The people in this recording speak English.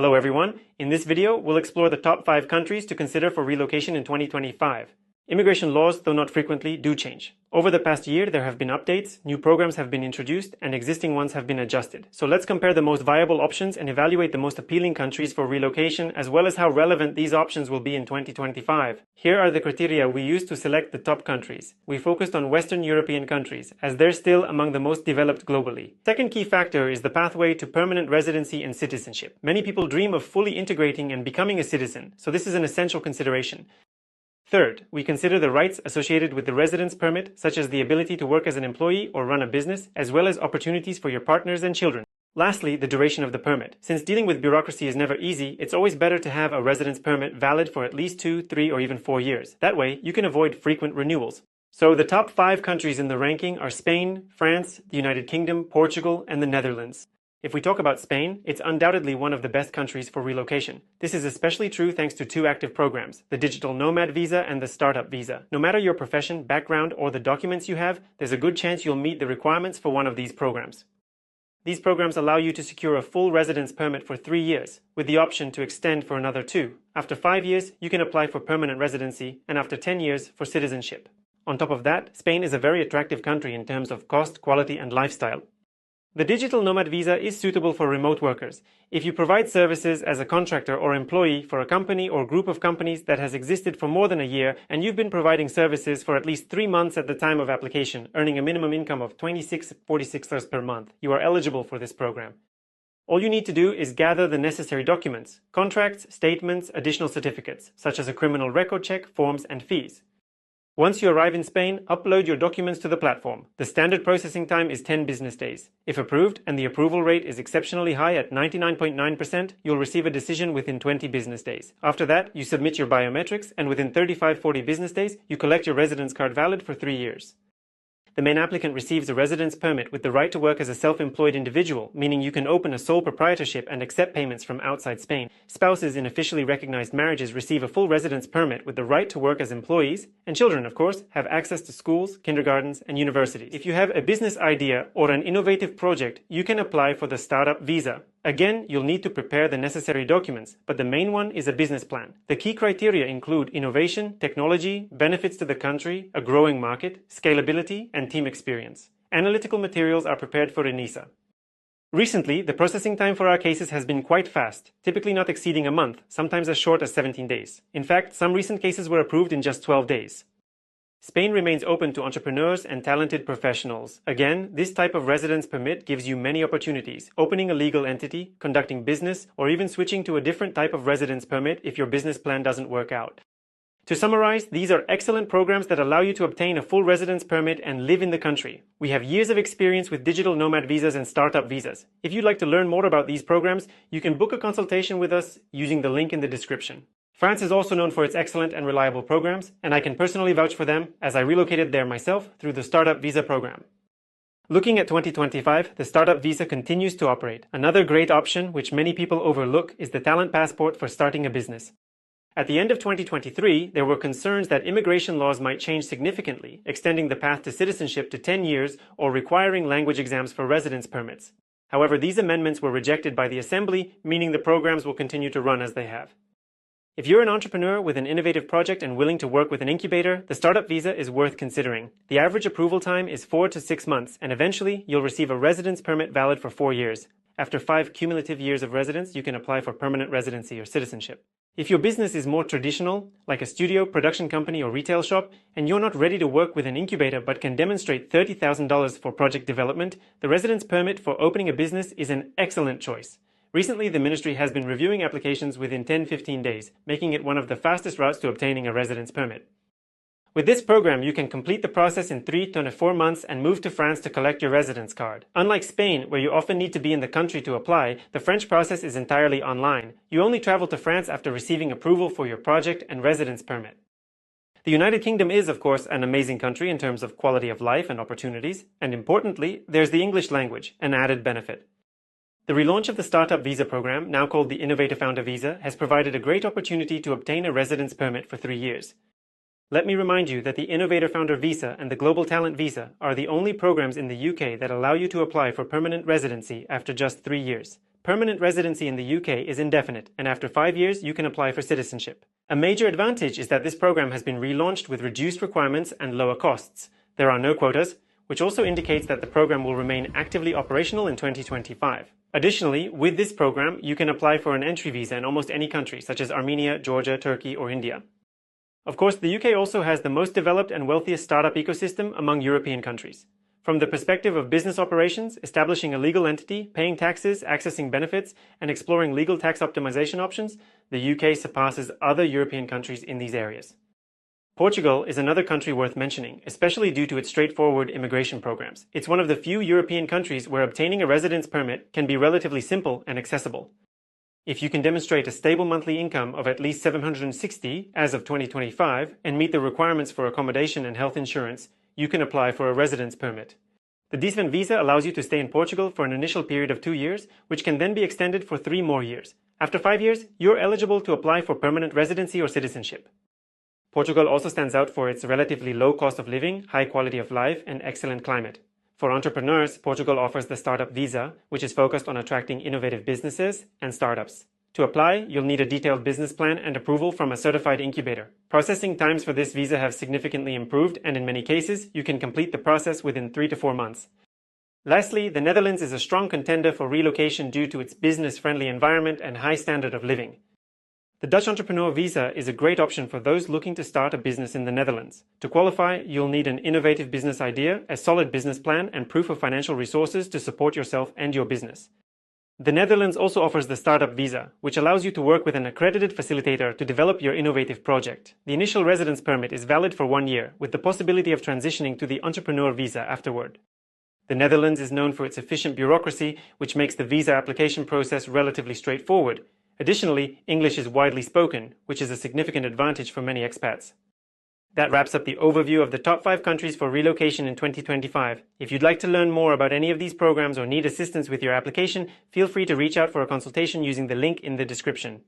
Hello everyone, in this video we'll explore the top 5 countries to consider for relocation in 2025. Immigration laws, though not frequently, do change. Over the past year there have been updates, new programs have been introduced, and existing ones have been adjusted. So let's compare the most viable options and evaluate the most appealing countries for relocation, as well as how relevant these options will be in 2025. Here are the criteria we used to select the top countries. We focused on Western European countries, as they're still among the most developed globally. Second key factor is the pathway to permanent residency and citizenship. Many people dream of fully integrating and becoming a citizen, so this is an essential consideration. Third, we consider the rights associated with the residence permit, such as the ability to work as an employee or run a business, as well as opportunities for your partners and children. Lastly, the duration of the permit. Since dealing with bureaucracy is never easy, it's always better to have a residence permit valid for at least 2, 3, or even 4 years. That way, you can avoid frequent renewals. So the top 5 countries in the ranking are Spain, France, the United Kingdom, Portugal, and the Netherlands. If we talk about Spain, it's undoubtedly one of the best countries for relocation. This is especially true thanks to 2 active programs, the digital Nomad visa and the startup visa. No matter your profession, background, or the documents you have, there's a good chance you'll meet the requirements for one of these programs. These programs allow you to secure a full residence permit for 3 years, with the option to extend for another 2. After 5 years, you can apply for permanent residency, and after 10 years, for citizenship. On top of that, Spain is a very attractive country in terms of cost, quality, and lifestyle. The digital Nomad visa is suitable for remote workers. If you provide services as a contractor or employee for a company or group of companies that has existed for more than a year, and you've been providing services for at least 3 months at the time of application, earning a minimum income of $26.46 per month, you are eligible for this program. All you need to do is gather the necessary documents, contracts, statements, additional certificates, such as a criminal record check, forms, and fees. Once you arrive in Spain, upload your documents to the platform. The standard processing time is 10 business days. If approved, and the approval rate is exceptionally high at 99.9%, you'll receive a decision within 20 business days. After that, you submit your biometrics, and within 35-40 business days, you collect your residence card valid for 3 years. The main applicant receives a residence permit with the right to work as a self-employed individual, meaning you can open a sole proprietorship and accept payments from outside Spain. Spouses in officially recognized marriages receive a full residence permit with the right to work as employees, and children, of course, have access to schools, kindergartens, and universities. If you have a business idea or an innovative project, you can apply for the startup visa. Again, you'll need to prepare the necessary documents, but the main one is a business plan. The key criteria include innovation, technology, benefits to the country, a growing market, scalability, and team experience. Analytical materials are prepared for ENISA. Recently, the processing time for our cases has been quite fast, typically not exceeding a month, sometimes as short as 17 days. In fact, some recent cases were approved in just 12 days. Spain remains open to entrepreneurs and talented professionals. Again, this type of residence permit gives you many opportunities, opening a legal entity, conducting business, or even switching to a different type of residence permit if your business plan doesn't work out. To summarize, these are excellent programs that allow you to obtain a full residence permit and live in the country. We have years of experience with digital nomad visas and startup visas. If you'd like to learn more about these programs, you can book a consultation with us using the link in the description. France is also known for its excellent and reliable programs, and I can personally vouch for them as I relocated there myself through the Startup Visa program. Looking at 2025, the Startup Visa continues to operate. Another great option, which many people overlook, is the Talent Passport for starting a business. At the end of 2023, there were concerns that immigration laws might change significantly, extending the path to citizenship to 10 years or requiring language exams for residence permits. However, these amendments were rejected by the Assembly, meaning the programs will continue to run as they have. If you're an entrepreneur with an innovative project and willing to work with an incubator, the Startup Visa is worth considering. The average approval time is 4 to 6 months, and eventually you'll receive a residence permit valid for 4 years. After 5 cumulative years of residence, you can apply for permanent residency or citizenship. If your business is more traditional, like a studio, production company, or retail shop, and you're not ready to work with an incubator but can demonstrate $30,000 for project development, the residence permit for opening a business is an excellent choice. Recently, the ministry has been reviewing applications within 10-15 days, making it one of the fastest routes to obtaining a residence permit. With this program, you can complete the process in 3 to 4 months and move to France to collect your residence card. Unlike Spain, where you often need to be in the country to apply, the French process is entirely online. You only travel to France after receiving approval for your project and residence permit. The United Kingdom is, of course, an amazing country in terms of quality of life and opportunities, and importantly, there's the English language, an added benefit. The relaunch of the Startup Visa program, now called the Innovator Founder Visa, has provided a great opportunity to obtain a residence permit for 3 years. Let me remind you that the Innovator Founder Visa and the Global Talent Visa are the only programs in the UK that allow you to apply for permanent residency after just 3 years. permanent residency in the UK is indefinite, and after 5 years, you can apply for citizenship. A major advantage is that this program has been relaunched with reduced requirements and lower costs. There are no quotas, which also indicates that the program will remain actively operational in 2025. Additionally, with this program, you can apply for an entry visa in almost any country, such as Armenia, Georgia, Turkey, or India. Of course, the UK also has the most developed and wealthiest startup ecosystem among European countries. From the perspective of business operations, establishing a legal entity, paying taxes, accessing benefits, and exploring legal tax optimization options, the UK surpasses other European countries in these areas. Portugal is another country worth mentioning, especially due to its straightforward immigration programs. It's one of the few European countries where obtaining a residence permit can be relatively simple and accessible. If you can demonstrate a stable monthly income of at least 760 as of 2025 and meet the requirements for accommodation and health insurance, you can apply for a residence permit. The Disvent visa allows you to stay in Portugal for an initial period of 2 years, which can then be extended for 3 more years. After 5 years, you're eligible to apply for permanent residency or citizenship. Portugal also stands out for its relatively low cost of living, high quality of life, and excellent climate. For entrepreneurs, Portugal offers the Startup Visa, which is focused on attracting innovative businesses and startups. To apply, you'll need a detailed business plan and approval from a certified incubator. Processing times for this visa have significantly improved, and in many cases, you can complete the process within 3 to 4 months. Lastly, the Netherlands is a strong contender for relocation due to its business-friendly environment and high standard of living. The Dutch Entrepreneur Visa is a great option for those looking to start a business in the Netherlands. To qualify, you'll need an innovative business idea, a solid business plan, and proof of financial resources to support yourself and your business. The Netherlands also offers the Startup Visa, which allows you to work with an accredited facilitator to develop your innovative project. The initial residence permit is valid for 1 year, with the possibility of transitioning to the Entrepreneur Visa afterward. The Netherlands is known for its efficient bureaucracy, which makes the visa application process relatively straightforward. Additionally, English is widely spoken, which is a significant advantage for many expats. That wraps up the overview of the top 5 countries for relocation in 2025. If you'd like to learn more about any of these programs or need assistance with your application, feel free to reach out for a consultation using the link in the description.